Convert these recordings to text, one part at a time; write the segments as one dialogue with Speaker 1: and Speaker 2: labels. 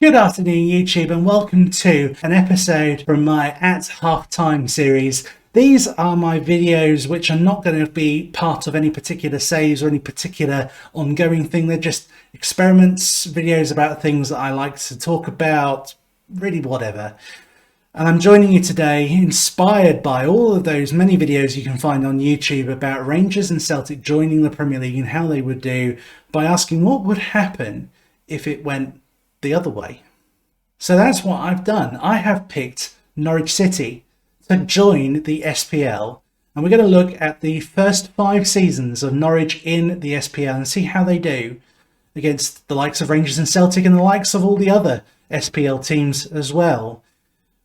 Speaker 1: Good afternoon, YouTube, and welcome to an episode from my At Halftime series. These are my videos which are not going to be part of any particular saves or any particular ongoing thing. They're just experiments, videos about things that I like to talk about, really whatever. And I'm joining you today inspired by all of those many videos you can find on YouTube about Rangers and Celtic joining the Premier League and how they would do, by asking what would happen if it went the other way. So that's what I've done. I have picked Norwich City to join the SPL, and we're going to look at the first 5 seasons of Norwich in the SPL and see how they do against the likes of Rangers and Celtic and the likes of all the other SPL teams as well.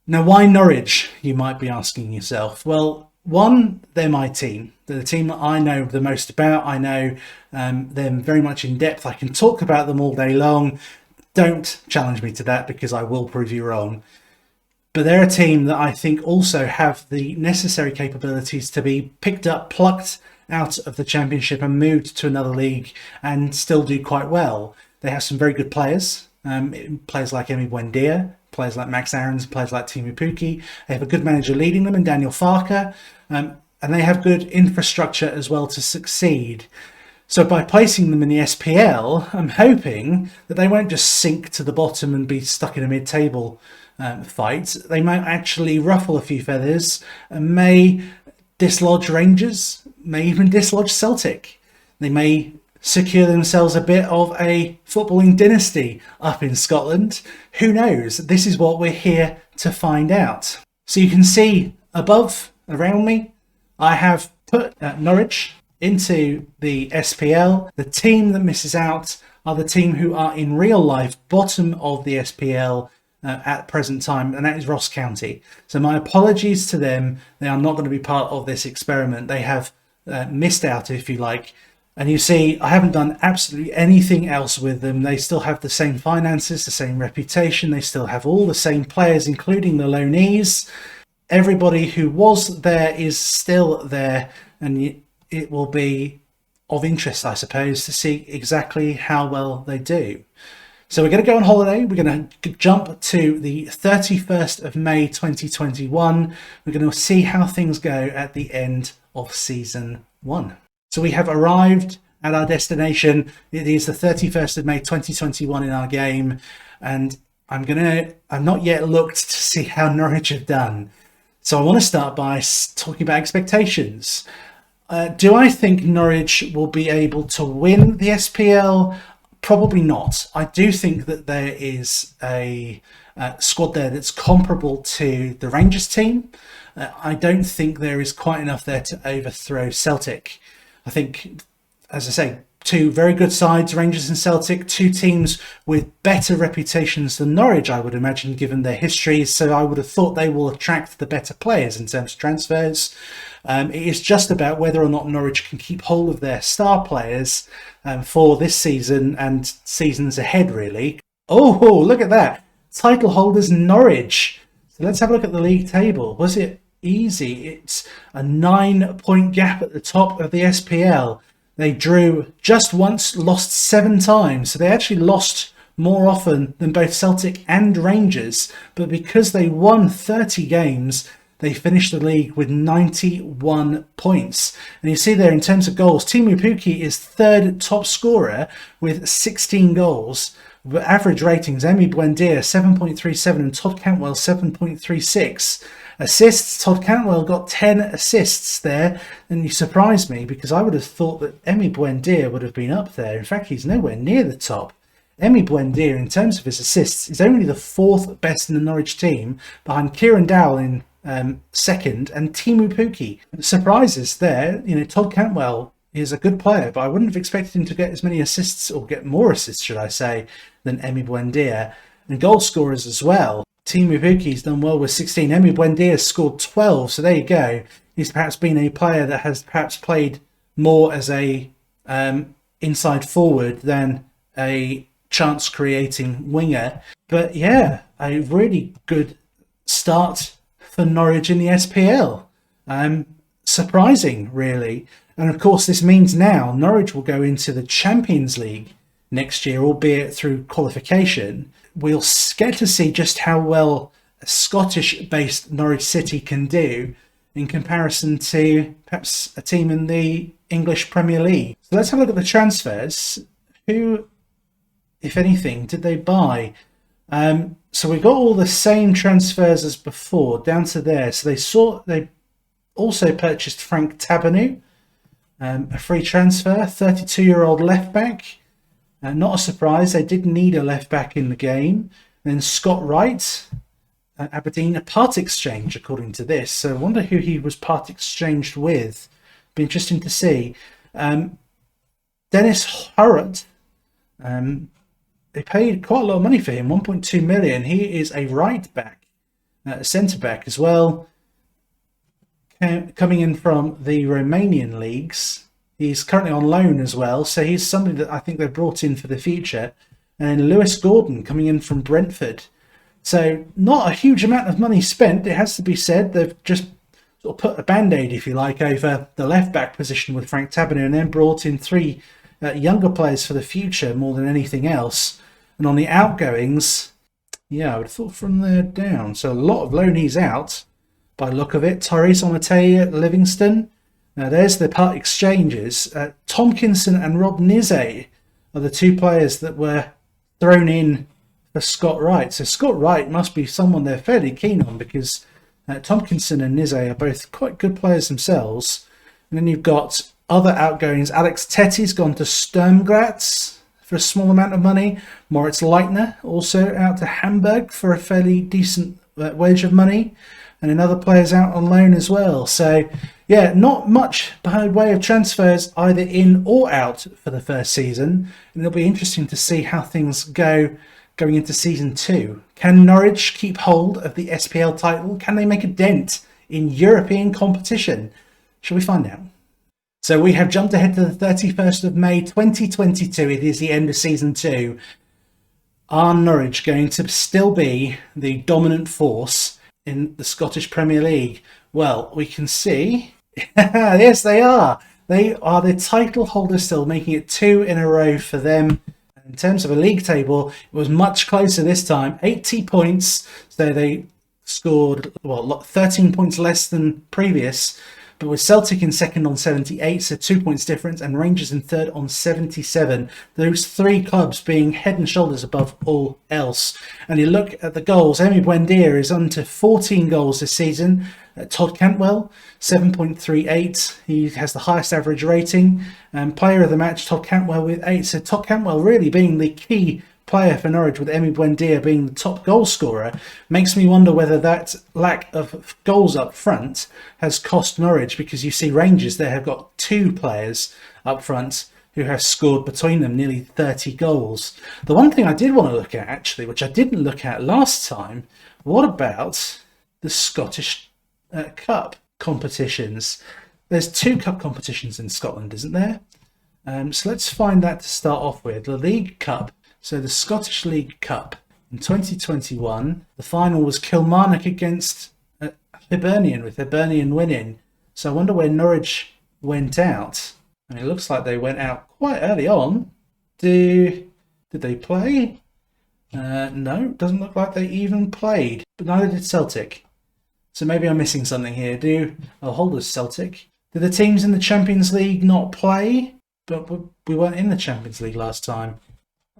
Speaker 1: Now, why Norwich, you might be asking yourself? Well, one, they're my team. They're the team that I know the most about. I know them very much in depth. I can talk about them all day long. Don't challenge me to that because I will prove you wrong. But they're a team that I think also have the necessary capabilities to be picked up, plucked out of the Championship and moved to another league and still do quite well. They have some very good players, players like Emi Buendia, players like Max Aarons, players like Teemu Pukki. They have a good manager leading them in Daniel Farke, and they have good infrastructure as well to succeed. So by placing them in the SPL, I'm hoping that they won't just sink to the bottom and be stuck in a mid-table fight. They might actually ruffle a few feathers and may dislodge Rangers, may even dislodge Celtic. They may secure themselves a bit of a footballing dynasty up in Scotland. Who knows? This is what we're here to find out. So you can see above, around me, I have put Norwich into the SPL. The team that misses out are the team who are in real life bottom of the SPL at present time, and that is Ross County. So my apologies to them. They are not going to be part of this experiment. They have missed out, if you like. And you see, I haven't done absolutely anything else with them. They still have the same finances, the same reputation. They still have all the same players, including the loanees. Everybody who was there is still there, and it will be of interest, I suppose, to see exactly how well they do. So we're going to go on holiday. We're going to jump to the 31st of May 2021. We're going to see how things go at the end of season 1. So we have arrived at our destination. It is the 31st of May 2021 in our game, and I've not yet looked to see how Norwich have done. So I want to start by talking about expectations. Do I think Norwich will be able to win the SPL? Probably not. I do think that there is a squad there that's comparable to the Rangers team. I don't think there is quite enough there to overthrow Celtic. I think, as I say, 2 very good sides, Rangers and Celtic, 2 teams with better reputations than Norwich, I would imagine, given their histories. So I would have thought they will attract the better players in terms of transfers. It is just about whether or not Norwich can keep hold of their star players for this season and seasons ahead, really. Oh, look at that. Title holders Norwich. So let's have a look at the league table. Was it easy? It's a 9-point gap at the top of the SPL. They drew just once, lost 7 times. So they actually lost more often than both Celtic and Rangers. But because they won 30 games, they finished the league with 91 points. And you see there in terms of goals, Teemu Pukki is 3rd top scorer with 16 goals. But average ratings, Emi Buendia 7.37 and Todd Cantwell 7.36. Assists, Todd Cantwell got 10 assists there, and you surprised me because I would have thought that Emi Buendia would have been up there. In fact, he's nowhere near the top. Emi Buendia, in terms of his assists, is only the 4th best in the Norwich team, behind Kieran Dowell in 2nd and Teemu Pukki. Surprises there. Todd Cantwell is a good player, but I wouldn't have expected him to get as many assists, or get more assists, should I say, than Emi Buendia. And goal scorers as well. Teemu Pukki's done well with 16. Emi Buendia scored 12, so there you go. He's perhaps been a player that has perhaps played more as a inside forward than a chance-creating winger. But yeah, a really good start for Norwich in the SPL. Surprising, really. And of course, this means now Norwich will go into the Champions League next year, albeit through qualification. we'll get to see just how well a Scottish-based Norwich City can do in comparison to perhaps a team in the English Premier League. So let's have a look at the transfers. Who, if anything, did they buy? So we've got all the same transfers as before down to there. So they also purchased Frank Taberneau, a free transfer, 32-year-old left back. Not a surprise, they did need a left back in the game. Then Scott Wright, Aberdeen, a part exchange according to this. So I wonder who he was part exchanged with. Be interesting to see. Dennis Hurrett, they paid quite a lot of money for him, 1.2 million. He is a right back, a centre back as well, coming in from the Romanian leagues. He's currently on loan as well, so he's somebody that I think they've brought in for the future. And then Lewis Gordon coming in from Brentford. So not a huge amount of money spent, it has to be said. They've just sort of put a band-aid, if you like, over the left-back position with Frank Taberneau, and then brought in three younger players for the future more than anything else. And on the outgoings, yeah, I would have thought from there down. So a lot of loanees out, by the look of it. Tyrese Omateye, Livingston. Now there's the part exchanges. Tomkinson and Rob Nizet are the two players that were thrown in for Scott Wright. So Scott Wright must be someone they're fairly keen on, because Tomkinson and Nizet are both quite good players themselves. And then you've got other outgoings. Alex Tetty's gone to Sturm Graz for a small amount of money. Moritz Leitner also out to Hamburg for a fairly decent wage of money. And then other players out on loan as well. So yeah, not much by way of transfers either in or out for the first season. And it'll be interesting to see how things go going into season 2. Can Norwich keep hold of the SPL title? Can they make a dent in European competition? Shall we find out? So we have jumped ahead to the 31st of May 2022. It is the end of season 2. Are Norwich going to still be the dominant force in the Scottish Premier League? Well, we can see, yes, they are. They are the title holders still, making it 2 in a row for them. In terms of a league table, it was much closer this time, 80 points. So they scored, well, 13 points less than previous. But with Celtic in second on 78, so 2 points difference, and Rangers in third on 77. Those three clubs being head and shoulders above all else. And you look at the goals, Emi Buendia is on to 14 goals this season. Todd Cantwell, 7.38. He has the highest average rating. Player of the match, Todd Cantwell with 8. So Todd Cantwell really being the key player for Norwich, with Emi Buendia being the top goal scorer. Makes me wonder whether that lack of goals up front has cost Norwich, because you see Rangers there have got 2 players up front who have scored between them nearly 30 goals. The one thing I did want to look at, actually, which I didn't look at last time, what about the Scottish Cup competitions? There's 2 cup competitions in Scotland, isn't there? So let's find that to start off with. The League Cup. So the Scottish League Cup in 2021, the final was Kilmarnock against Hibernian, with Hibernian winning. So I wonder where Norwich went out. I mean, it looks like they went out quite early on. Did they play? No, doesn't look like they even played. But neither did Celtic. So maybe I'm missing something here. I'll hold us Celtic. Did the teams in the Champions League not play? But we weren't in the Champions League last time.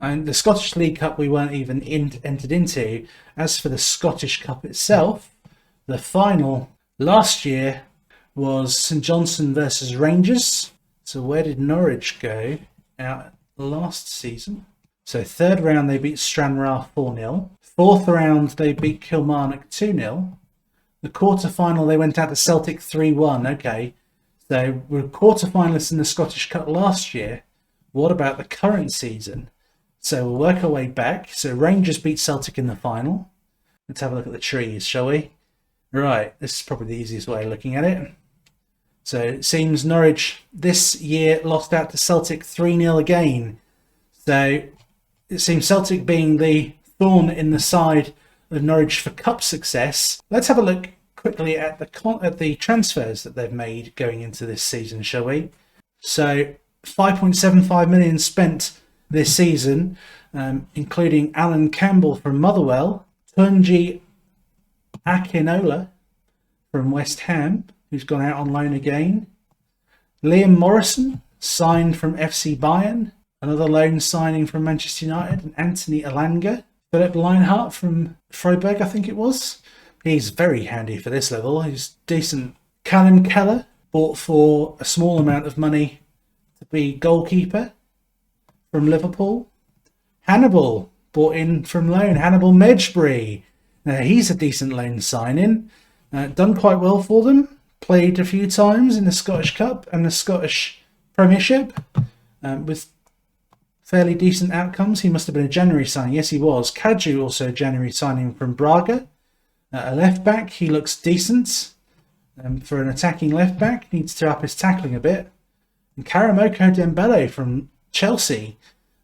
Speaker 1: And the Scottish League Cup we weren't even entered into. As for the Scottish Cup itself, the final last year was St Johnstone versus Rangers. So where did Norwich go out last season? So third round they beat Stranraer 4-0. Fourth round they beat Kilmarnock 2-0. The quarter-final they went out to Celtic 3-1. Okay, so we're quarter-finalists in the Scottish Cup last year. What about the current season? So we'll work our way back. So Rangers beat Celtic in the final. Let's have a look at the trees, shall we? Right, this is probably the easiest way of looking at it. So it seems Norwich this year lost out to Celtic 3-0 again. So it seems Celtic being the thorn in the side of Norwich for cup success. Let's have a look quickly at the transfers that they've made going into this season, shall we? So 5.75 million spent this season. including Alan Campbell from Motherwell, Tunji Akinola from West Ham, who's gone out on loan again, Liam Morrison, signed from FC Bayern, another loan signing from Manchester United, and Anthony Elanga, Philip Lienhart from Freiburg, I think it was. He's very handy for this level. He's decent. Callum Keller, bought for a small amount of money to be goalkeeper from Liverpool. Hannibal, bought in from loan. Hannibal Medjbury. Now, he's a decent loan signing. Done quite well for them. Played a few times in the Scottish Cup and the Scottish Premiership with fairly decent outcomes. He must have been a January signing. Yes, he was. Kaju, also a January signing from Braga. A left back. He looks decent for an attacking left back. Needs to up his tackling a bit. And Karamoko Dembele from Chelsea.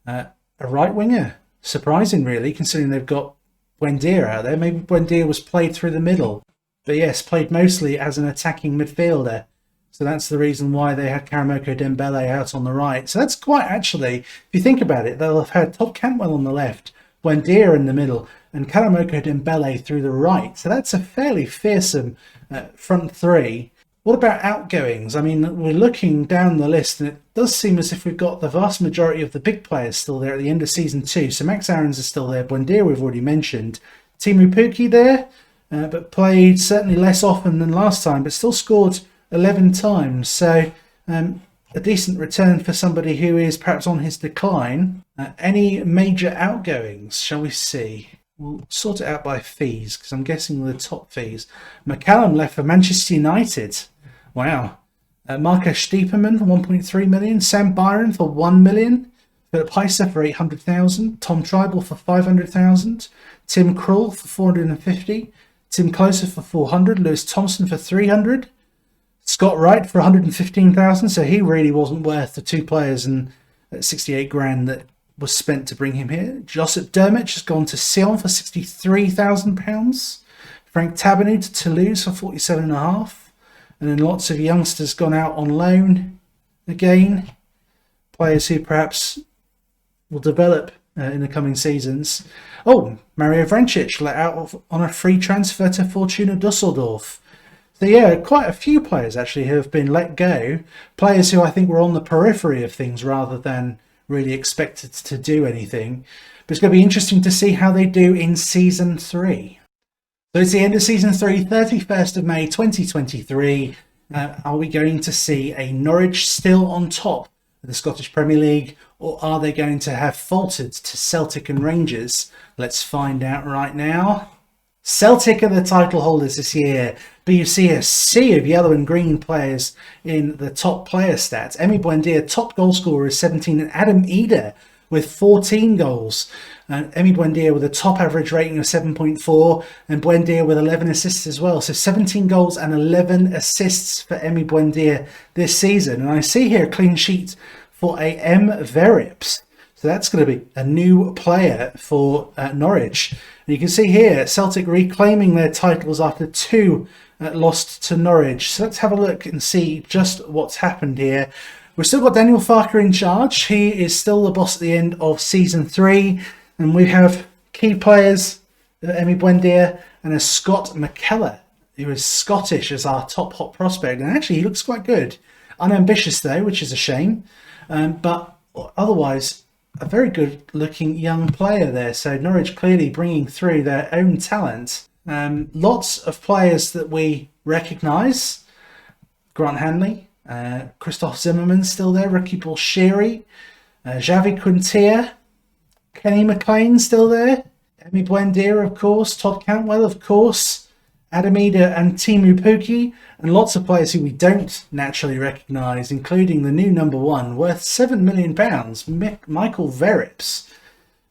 Speaker 1: A right winger. Surprising, really, considering they've got Buendia out there. Maybe Buendia was played through the middle. But yes, played mostly as an attacking midfielder. So that's the reason why they had Karamoko Dembele out on the right. So that's quite, actually, if you think about it, they'll have had Todd Cantwell on the left, Buendia in the middle, and Karamoko Dembele through the right. So that's a fairly fearsome front three. What about outgoings? I mean, we're looking down the list, and it does seem as if we've got the vast majority of the big players still there at the end of season 2. So Max Aarons is still there. Buendia we've already mentioned. Teemu Pukki there, but played certainly less often than last time, but still scored 11 times. So a decent return for somebody who is perhaps on his decline. Any major outgoings, shall we see? We'll sort it out by fees, because I'm guessing the top fees. McCallum left for Manchester United. Wow. Marcus Stiepermann for 1.3 million. Sam Byron for 1 million. Philip Heiser for 800,000. Tom Tribal for 500,000. Tim Krul for 450. Tim Closer for 400. Lewis Thompson for 300. Scott Wright for 115,000. So he really wasn't worth the two players and 68 grand that was spent to bring him here. Josip Dermich has gone to Sion for £63,000. Frank Tabernew to Toulouse for 47.5. And then lots of youngsters gone out on loan again. Players who perhaps will develop in the coming seasons. Oh, Mario Vrancic let out on a free transfer to Fortuna Dusseldorf. So yeah, quite a few players actually who have been let go. Players who I think were on the periphery of things rather than really expected to do anything. But it's going to be interesting to see how they do in season 3. So it's the end of season 3, 31st of May 2023. Are we going to see a Norwich still on top of the Scottish Premier League, or are they going to have faltered to Celtic and Rangers? Let's find out right now. Celtic are the title holders this year, but you see a sea of yellow and green players in the top player stats. Emi Buendia, top goal scorer, is 17, and Adam Eder with 14 goals. Emi Buendia with a top average rating of 7.4, and Buendia with 11 assists as well. So 17 goals and 11 assists for Emi Buendia this season. And I see here a clean sheet for a M. Verips. So that's going to be a new player for Norwich. And you can see here Celtic reclaiming their titles after 2 lost to Norwich. So let's have a look and see just what's happened here. We've still got Daniel Farker in charge. He is still the boss at the end of season 3. And we have key players, Emi Buendia and a Scott McKellar, who is Scottish as our top hot prospect. And actually he looks quite good. Unambitious though, which is a shame. But otherwise, a very good looking young player there. So Norwich clearly bringing through their own talent. Lots of players that we recognise. Grant Hanley, Christoph Zimmermann still there, Ricky Bullsherry, Xavi Quintia, Kenny McLean still there, Emi Buendia of course, Todd Cantwell of course, Adam Eder and Teemu Pukki, and lots of players who we don't naturally recognise, including the new number 1 worth £7 million, Michael Verips.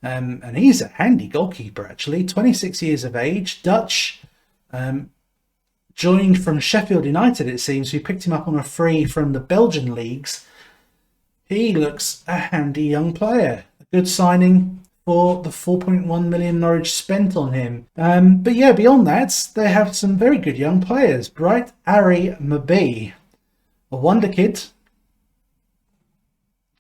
Speaker 1: And he's a handy goalkeeper actually, 26 years of age, Dutch, joined from Sheffield United it seems, who picked him up on a free from the Belgian leagues. He looks a handy young player, a good signing for the 4.1 million Norwich spent on him. But yeah, beyond that, they have some very good young players. Bright Ari Mabi, a wonder kid,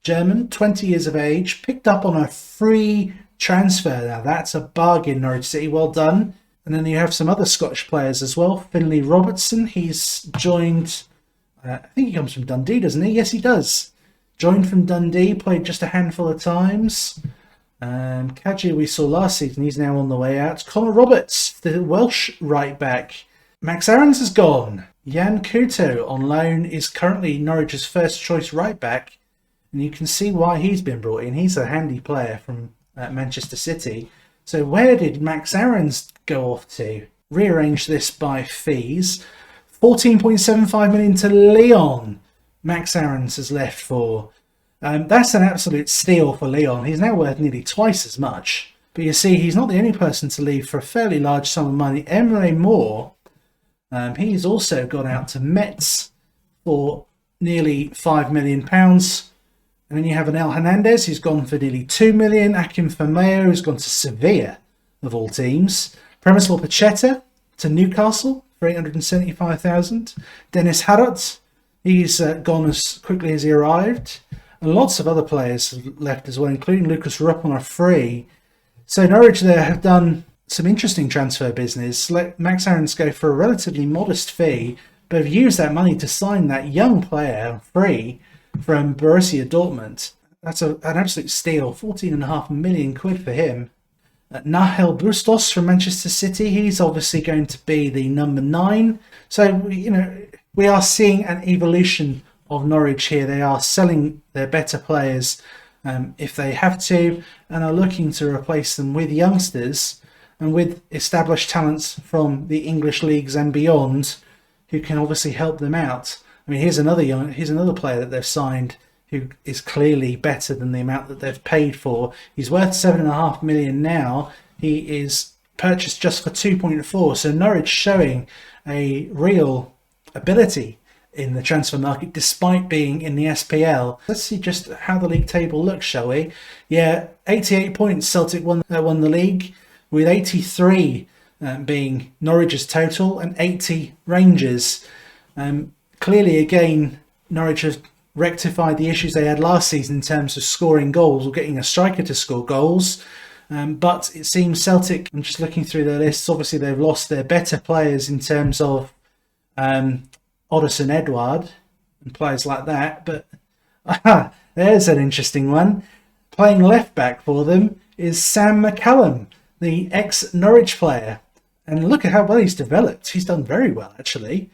Speaker 1: German, 20 years of age, picked up on a free transfer. Now that's a bargain, Norwich City. Well done. And then you have some other Scottish players as well. Finlay Robertson, he's joined, I think he comes from Dundee, doesn't he? Yes, he does. Joined from Dundee, played just a handful of times. Kadji we saw last season, he's now on the way out. Connor Roberts, the Welsh right back. Max Aarons has gone. Jan Couto on loan is currently Norwich's first choice right back. And you can see why he's been brought in. He's a handy player from Manchester City. So where did Max Aarons go off to? Rearrange this by fees. 14.75 million to Lyon. Max Aarons has left for. That's an absolute steal for Lyon. He's now worth nearly twice as much. But you see, he's not the only person to leave for a fairly large sum of money. Emre Moore, he's also gone out to Metz for nearly £5 million. And then you have an El Hernandez who's gone for nearly 2 million. Akim Fameo who's gone to Sevilla, of all teams. Premislav Pacheta to Newcastle for 875,000. Dennis Harrod, he's gone as quickly as he arrived. And lots of other players have left as well, including Lucas Rupp on a free. So Norwich there have done some interesting transfer business. Let Max Aarons go for a relatively modest fee, but have used that money to sign that young player free from Borussia Dortmund. That's an absolute steal. 14.5 million quid for him. Nahel Bustos from Manchester City. He's obviously going to be the number 9. So, you know, we are seeing an evolution of Norwich here. They are selling their better players if they have to, and are looking to replace them with youngsters and with established talents from the English leagues and beyond who can obviously help them out. I mean, here's another player that they've signed who is clearly better than the amount that they've paid for. He's worth 7.5 million now. He is purchased just for 2.4. So Norwich showing a real ability in the transfer market despite being in the SPL. Let's see just how the league table looks, shall we? Yeah, 88 points Celtic won the league, with 83 being Norwich's total and 80 Rangers. Clearly, again, Norwich have rectified the issues they had last season in terms of scoring goals or getting a striker to score goals. But it seems Celtic, I'm just looking through their lists, obviously they've lost their better players in terms of Oddison Edouard and players like that. But there's an interesting one. Playing left back for them is Sam McCallum, the ex-Norwich player. And look at how well he's developed. He's done very well, actually.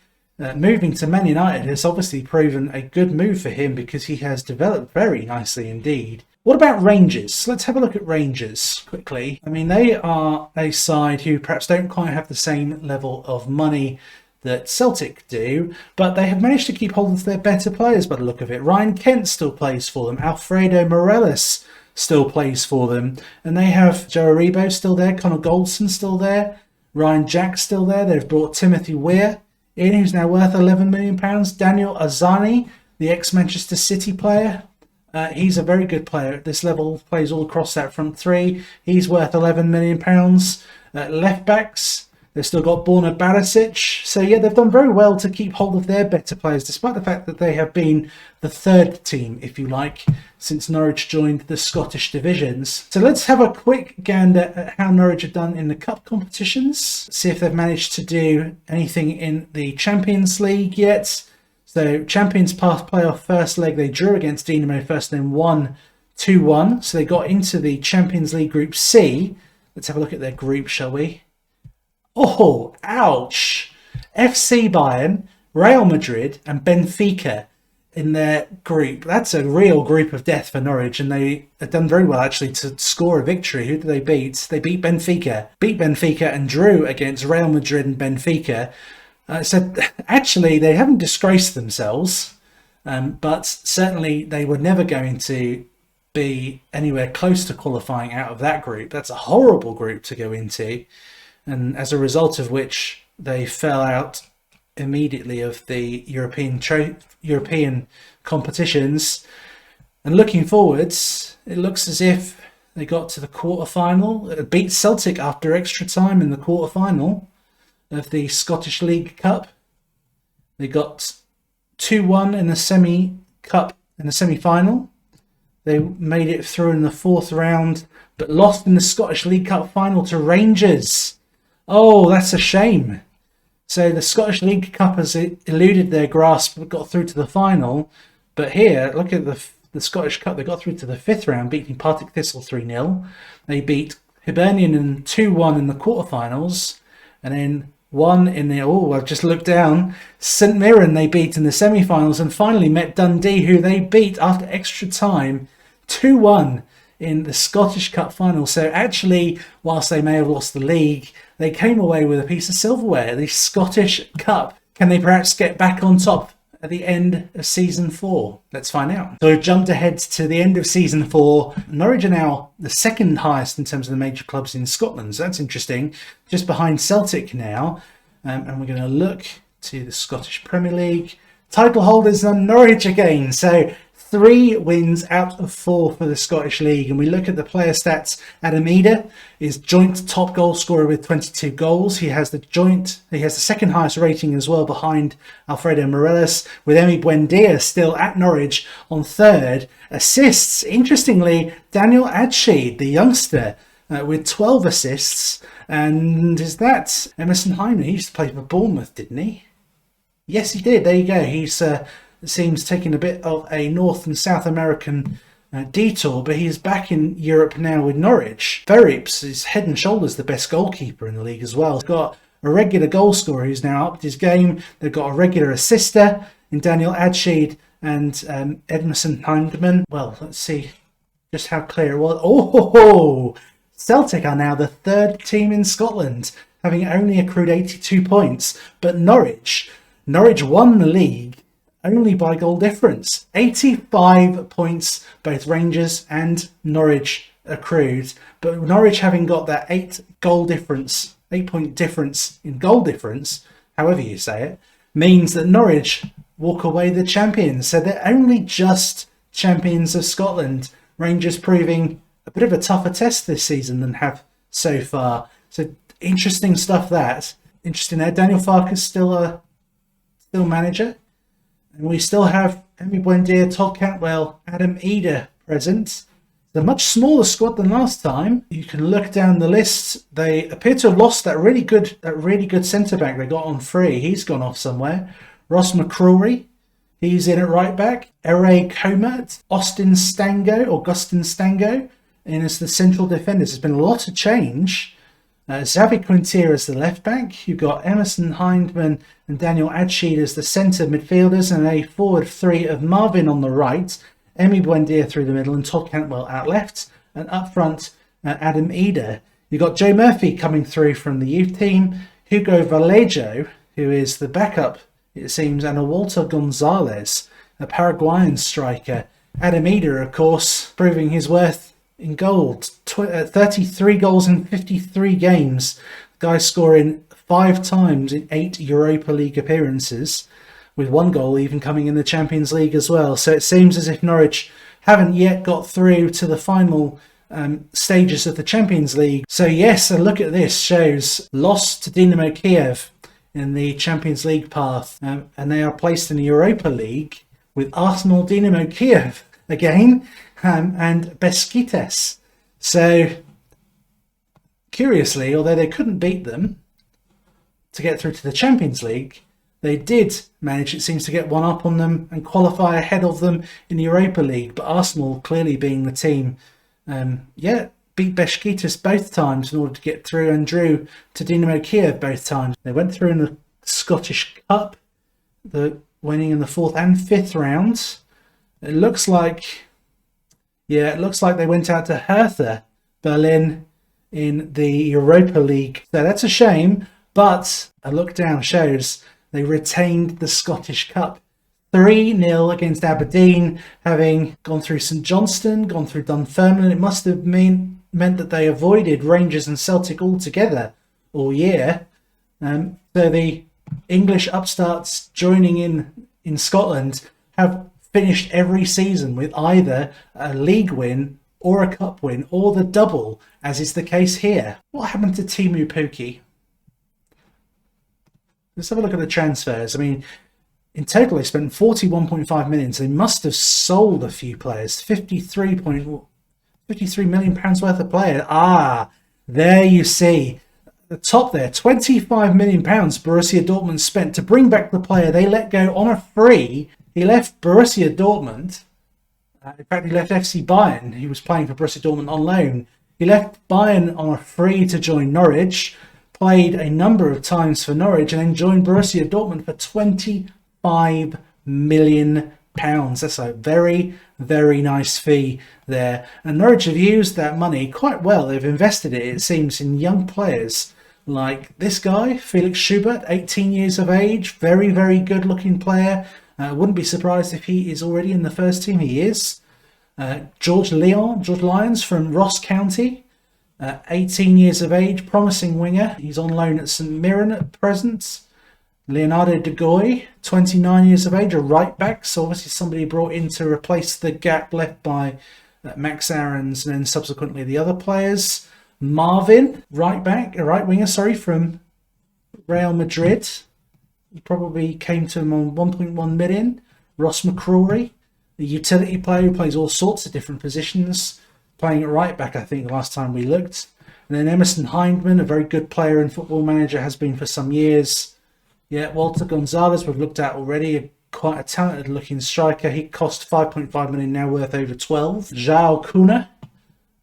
Speaker 1: Moving to Man United has obviously proven a good move for him because he has developed very nicely indeed. What about Rangers? Let's have a look at Rangers quickly. I mean, they are a side who perhaps don't quite have the same level of money that Celtic do, but they have managed to keep hold of their better players by the look of it. Ryan Kent still plays for them. Alfredo Morelos still plays for them. And they have Joe Aribo still there. Connor Goldson still there. Ryan Jack still there. They've brought Timothy Weir in, who's now worth £11 million. Daniel Azani, the ex-Manchester City player. He's a very good player at this level, plays all across that front three. He's worth £11 million. Left backs, they've still got Borna Barisic. So yeah, they've done very well to keep hold of their better players, despite the fact that they have been the third team, if you like, since Norwich joined the Scottish divisions. So let's have a quick gander at how Norwich have done in the cup competitions. See if they've managed to do anything in the Champions League yet. So Champions Path playoff first leg, they drew against Dinamo first, then won 2-1. So they got into the Champions League Group C. Let's have a look at their group, shall we? Oh, ouch! FC Bayern, Real Madrid and Benfica in their group. That's a real group of death for Norwich, and they have done very well actually to score a victory. Who did they beat? They beat Benfica. Beat Benfica and drew against Real Madrid and Benfica. So actually they haven't disgraced themselves, but certainly they were never going to be anywhere close to qualifying out of that group. That's a horrible group to go into, and as a result of which they fell out immediately of the European competitions. And looking forwards, it looks as if they got to the quarter-final, beat Celtic after extra time in the quarter-final of the Scottish League Cup. They got 2-1 in the semi-cup, in the semi-final. They made it through in the 4th round, but lost in the Scottish League Cup final to Rangers. Oh, that's a shame. So the Scottish League Cup has eluded their grasp, but got through to the final. But here, look at the Scottish Cup. They got through to the 5th round, beating Partick Thistle 3-0. They beat Hibernian in 2-1 in the quarterfinals, and then won in the, I've just looked down, St Mirren they beat in the semi-finals, and finally met Dundee, who they beat after extra time 2-1 in the Scottish Cup final. So actually, whilst they may have lost the league, they came away with a piece of silverware, the Scottish Cup. Can they perhaps get back on top at the end of season 4? Let's find out. So we've jumped ahead to the end of season 4. Norwich are now the 2nd highest in terms of the major clubs in Scotland. So that's interesting. Just behind Celtic now. And we're going to look to the Scottish Premier League. Title holders are Norwich again. So 3 wins out of 4 for the Scottish League. And we look at the player stats. Adam Eder is joint top goal scorer with 22 goals. He has the 2nd highest rating as well, behind Alfredo Morelos, with Emi Buendia still at Norwich on 3rd. Assists, interestingly, Daniel Adsheed, the youngster, with 12 assists. And is that Emerson Hyman? He used to play for Bournemouth, didn't he? Yes, he did. There you go. He's seems taking a bit of a North and South American detour, but he's back in Europe now with Norwich. Verrips is head and shoulders the best goalkeeper in the league as well. He's got a regular goal scorer who's now upped his game. They've got a regular assister in Daniel Adsheed and Emerson Hyndman. Well, let's see just how clear it was. Oh, Celtic are now the 3rd team in Scotland, having only accrued 82 points. But Norwich won the league only by goal difference. 85 points both Rangers and Norwich accrued, but Norwich, having got that 8-point difference in goal difference, however you say it, means that Norwich walk away the champions. So they're only just champions of Scotland. Rangers proving a bit of a tougher test this season than have so far. So interesting stuff. That interesting there. Daniel Farke's still manager. And we still have Emi Buendia, Todd Cantwell, Adam Eder present. It's a much smaller squad than last time. You can look down the list. They appear to have lost that really good centre-back they got on free. He's gone off somewhere. Ross McCrory, he's in at right-back. Ere Comat, Augustin Stango, in as the central defenders. There's been a lot of change. Xavi Quinteira as the left back. You've got Emerson Hyndman and Daniel Adsheed as the centre midfielders, and a forward 3 of Marvin on the right, Emi Buendia through the middle, and Todd Cantwell out left. And up front, Adam Eder. You've got Joe Murphy coming through from the youth team, Hugo Vallejo, who is the backup, it seems, and a Walter Gonzalez, a Paraguayan striker. Adam Eder, of course, proving his worth in gold. 33 goals in 53 games. The guy scoring 5 times in 8 Europa League appearances, with 1 goal even coming in the Champions League as well. So it seems as if Norwich haven't yet got through to the final stages of the Champions League. So yes, a look at this shows loss to Dynamo Kiev in the Champions League path, and they are placed in the Europa League with Arsenal, Dynamo Kiev again, and Besiktas. So curiously, although they couldn't beat them to get through to the Champions League, they did manage, it seems, to get one up on them and qualify ahead of them in the Europa League. But Arsenal, clearly being the team, beat Besiktas both times in order to get through, and drew to Dynamo Kiev both times. They went through in the Scottish Cup, winning in the 4th and 5th rounds. It looks like they went out to Hertha Berlin in the Europa League. So that's a shame, but a look down shows they retained the Scottish Cup. 3-0 against Aberdeen, having gone through St Johnstone, gone through Dunfermline. It must have meant that they avoided Rangers and Celtic altogether all year. So the English upstarts joining in Scotland have finished every season with either a league win or a cup win, or the double, as is the case here. What happened to Timu Pukki? Let's have a look at the transfers. I mean, In total, they spent 41.5 million, so they must have sold a few players. 53 million pounds worth of players. Ah, there you see. The top there, 25 million pounds Borussia Dortmund spent to bring back the player they let go on a free. He left Borussia Dortmund. In fact, he left FC Bayern. He was playing for Borussia Dortmund on loan. He left Bayern on a free to join Norwich, played a number of times for Norwich, and then joined Borussia Dortmund for 25 million pounds. That's a very, very nice fee there. And Norwich have used that money quite well. They've invested it seems, in young players like this guy, Felix Schubert, 18 years of age, very, very good looking player. Wouldn't be surprised if he is already in the first team. He is. George Lyons from Ross County, 18 years of age, promising winger. He's on loan at St Mirren at present. Leonardo De Goy, 29 years of age, a right back, so obviously somebody brought in to replace the gap left by Max Aarons and then subsequently the other players. Marvin, right winger, from Real Madrid. He probably came to him on 1.1 million. Ross McCrory, the utility player who plays all sorts of different positions, playing at right back, I think, last time we looked. And then Emerson Hindman, a very good player in Football Manager, has been for some years. Yeah, Walter Gonzalez, we've looked at already, quite a talented looking striker. He cost 5.5 million, now worth over 12. João Cunha,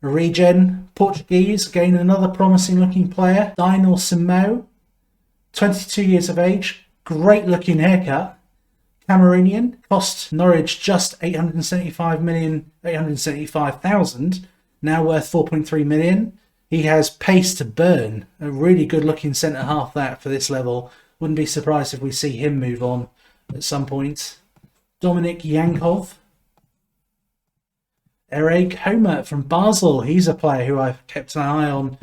Speaker 1: a regen, Portuguese, again another promising looking player. Daniel Simão, 22 years of age, great looking haircut. Cameroonian, cost Norwich just 875,000, now worth 4.3 million. He has pace to burn, a really good looking centre half that for this level. Wouldn't be surprised if we see him move on at some point. Dominik Yankov. Eric Homer from Basel. He's a player who I've kept an eye on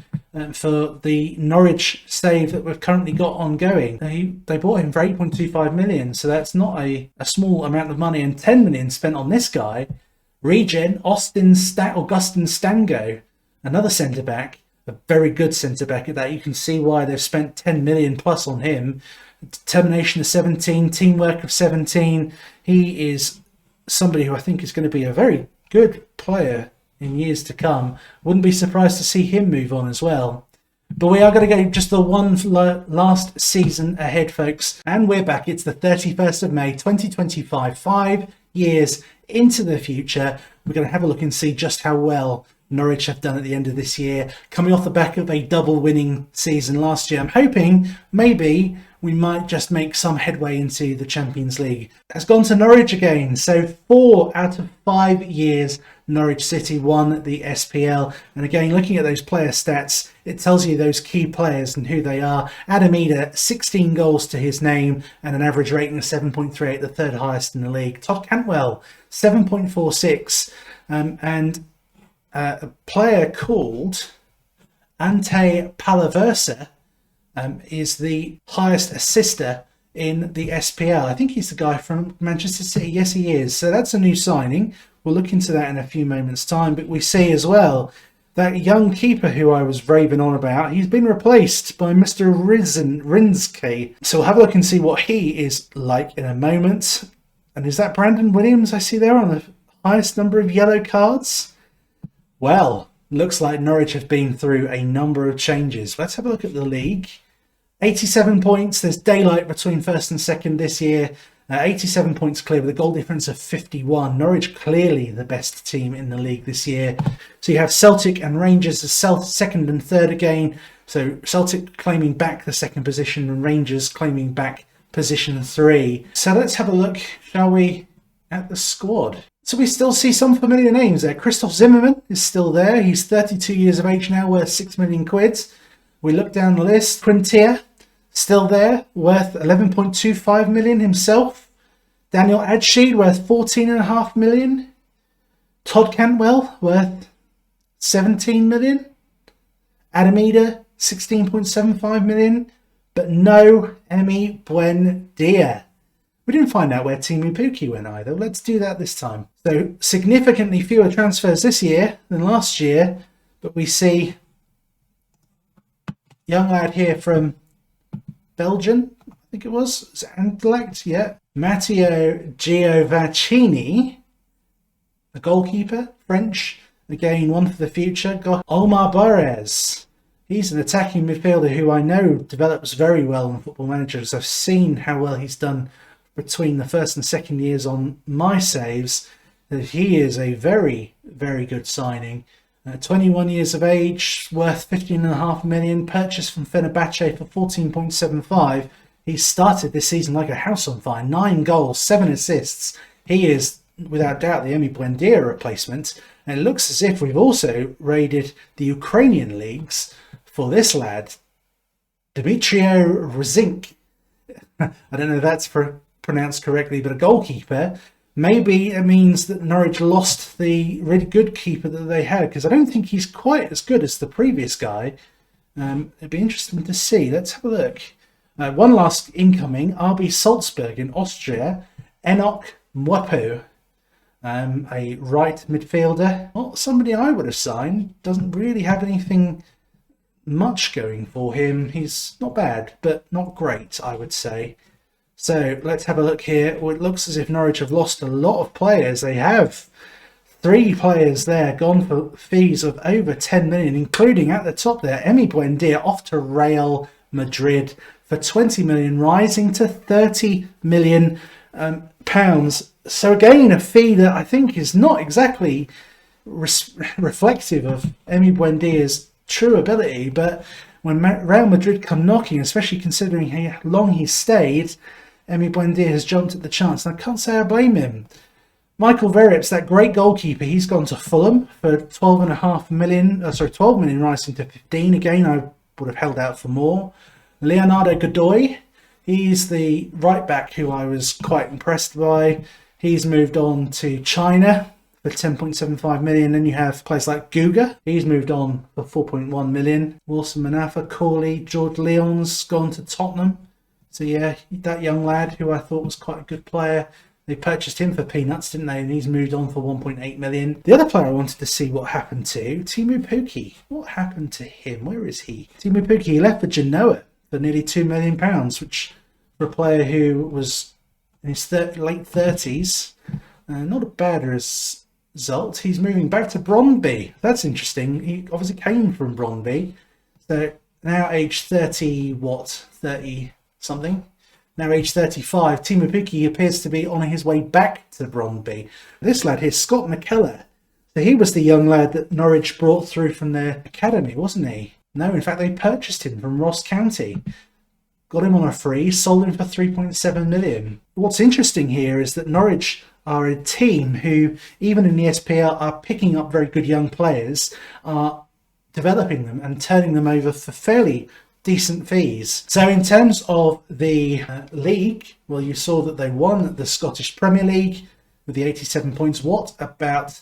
Speaker 1: for the Norwich save that we've currently got ongoing. They bought him for 8.25 million, so that's not a small amount of money, and 10 million spent on this guy. Regen, Augustin Stango, another centre-back, a very good centre-back at that. You can see why they've spent 10 million plus on him. Determination of 17, teamwork of 17. He is somebody who I think is going to be a very good player in years to come. Wouldn't be surprised to see him move on as well. But we are going to go just the one last season ahead, folks. And we're back. It's the 31st of May 2025, 5 years into the future. We're going to have a look and see just how well Norwich have done at the end of this year, coming off the back of a double winning season last year. I'm hoping maybe we might just make some headway into the Champions League. Has gone to Norwich again. So 4 out of 5 years Norwich City won the SPL. And again, looking at those player stats, it tells you those key players and who they are. Adam Eder, 16 goals to his name and an average rating of 7.38, the third highest in the league. Todd Cantwell, 7.46. And a player called Ante Palaversa is the highest assister in the SPL. I think he's the guy from Manchester City. Yes, he is. So that's a new signing. We'll look into that in a few moments' time. But we see as well that young keeper who I was raving on about, he's been replaced by Mr. Rinsky. So we'll have a look and see what he is like in a moment. And is that Brandon Williams I see there on the highest number of yellow cards? Well, looks like Norwich have been through a number of changes. Let's have a look at the league. 87 points. There's daylight between first and second this year. 87 points clear with a goal difference of 51. Norwich clearly the best team in the league this year. So you have Celtic and Rangers as second and third again. So Celtic claiming back the second position and Rangers claiming back position 3. So let's have a look, shall we, at the squad. So we still see some familiar names there. Christoph Zimmermann is still there. He's 32 years of age now, worth 6 million quid. We look down the list. Quintier, still there, worth 11.25 million himself. Daniel Adsheed, worth 14.5 million. Todd Cantwell, worth 17 million. Adam Eder, 16.75 million. But no Emi Buendia. We didn't find out where Timu Pukki went either. Let's do that this time. So significantly fewer transfers this year than last year. But we see young lad here from Belgium, I think it was. Anderlecht, yeah. Matteo Giovaccini, the goalkeeper, French, again one for the future. Got Omar Barres. He's an attacking midfielder who I know develops very well in Football Manager, as I've seen how well he's done between the first and second years on my saves. He is a very, very good signing. 21 years of age, worth 15.5 million, purchased from Fenerbahce for 14.75. He started this season like a house on fire. 9 goals, 7 assists. He is, without doubt, the Emi Buendia replacement. And it looks as if we've also raided the Ukrainian leagues for this lad, Dmytro Rzink. I don't know if that's pronounced correctly, but a goalkeeper. Maybe it means that Norwich lost the really good keeper that they had, because I don't think he's quite as good as the previous guy. It'd be interesting to see. Let's have a look. One last incoming, RB Salzburg in Austria, Enoch Mwepu, a right midfielder. Not somebody I would have signed. Doesn't really have anything much going for him. He's not bad, but not great, I would say. So let's have a look here. Well, it looks as if Norwich have lost a lot of players. They have 3 players there gone for fees of over 10 million, including at the top there, Emi Buendia off to Real Madrid for 20 million, rising to 30 million pounds. So again, a fee that I think is not exactly reflective of Emi Buendia's true ability, but when Real Madrid come knocking, especially considering how long he stayed, Emi Buendia has jumped at the chance, and I can't say I blame him. Michael Verrips, that great goalkeeper, he's gone to Fulham for 12.5 million, 12 million, rising to 15. Again, I would have held out for more. Leonardo Godoy, he's the right back who I was quite impressed by. He's moved on to China for 10.75 million. Then you have players like Guga, he's moved on for 4.1 million. Wilson Manafa, Corley, George Leon's gone to Tottenham. So yeah, that young lad who I thought was quite a good player, they purchased him for peanuts, didn't they? And he's moved on for 1.8 million. The other player I wanted to see what happened to, Teemu Pukki. What happened to him? Where is he? Teemu Pukki, he left for Genoa for nearly £2 million, which for a player who was in his late 30s, not a bad result. He's moving back to Brøndby. That's interesting. He obviously came from Brøndby. So now age 30, 30 something? Now age 35, Teemu Pukki appears to be on his way back to Brøndby. This lad here, Scott McKellar. So he was the young lad that Norwich brought through from their academy, wasn't he? No, in fact, they purchased him from Ross County. Got him on a free, sold him for 3.7 million. What's interesting here is that Norwich are a team who, even in the SPL, are picking up very good young players, are developing them and turning them over for fairly decent fees. So in terms of the league, well, you saw that they won the Scottish Premier League with the 87 points. What about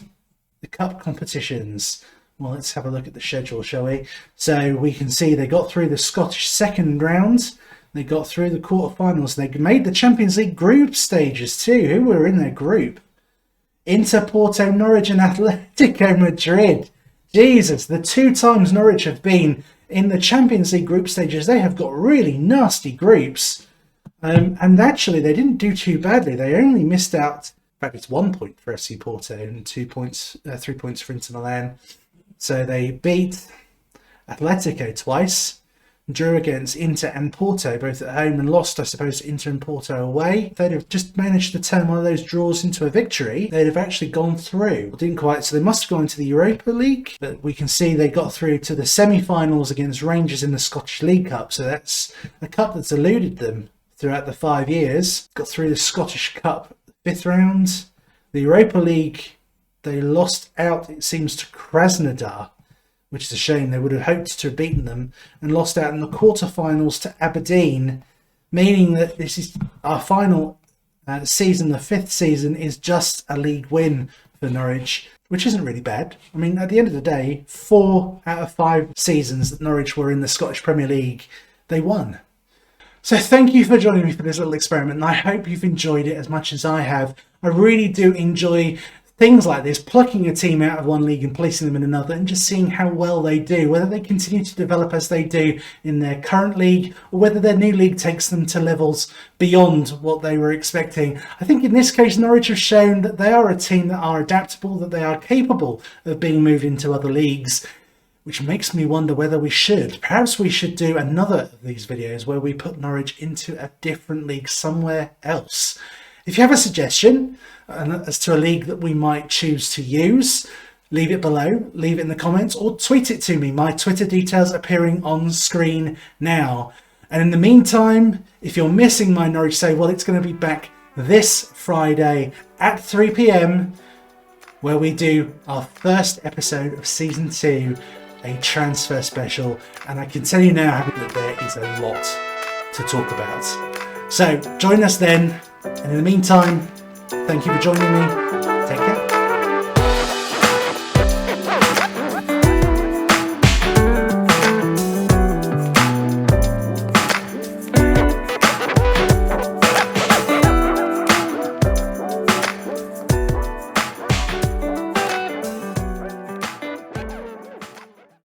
Speaker 1: the cup competitions? Well, let's have a look at the schedule, shall we? So we can see they got through the Scottish second round. They got through the quarterfinals. They made the Champions League group stages too. Who were in their group? Inter, Porto, Norwich and Atletico Madrid. Jesus, the 2 times Norwich have been in the Champions League group stages, they have got really nasty groups. And actually, they didn't do too badly. They only missed out, in fact, it's 1 point for FC Porto and 3 points for Inter Milan. So they beat Atletico twice, drew against Inter and Porto, both at home, and lost, I suppose, to Inter and Porto away. If they'd have just managed to turn one of those draws into a victory, they'd have actually gone through. Well, didn't quite, so they must have gone into the Europa League, but we can see they got through to the semi-finals against Rangers in the Scottish League Cup, so that's a cup that's eluded them throughout the 5 years. Got through the Scottish Cup 5th round. The Europa League, they lost out, it seems, to Krasnodar, which is a shame. They would have hoped to have beaten them, and lost out in the quarterfinals to Aberdeen, meaning that this is our final season. The 5th season is just a league win for Norwich, which isn't really bad. I mean, at the end of the day, 4 out of 5 seasons that Norwich were in the Scottish Premier League, they won. So thank you for joining me for this little experiment, and I hope you've enjoyed it as much as I have. I really do enjoy things like this, plucking a team out of one league and placing them in another and just seeing how well they do, whether they continue to develop as they do in their current league or whether their new league takes them to levels beyond what they were expecting. I think in this case, Norwich have shown that they are a team that are adaptable, that they are capable of being moved into other leagues, which makes me wonder whether perhaps we should do another of these videos where we put Norwich into a different league somewhere else. If you have a suggestion as to a league that we might choose to use, leave it below, leave it in the comments, or tweet it to me. My Twitter details appearing on screen now. And in the meantime, if you're missing my Norwich Say, well, it's going to be back this Friday at 3 p.m, where we do our first episode of season 2, a transfer special. And I can tell you now, Harry, that there is a lot to talk about. So join us then. And in the meantime, thank you for joining me. Take care.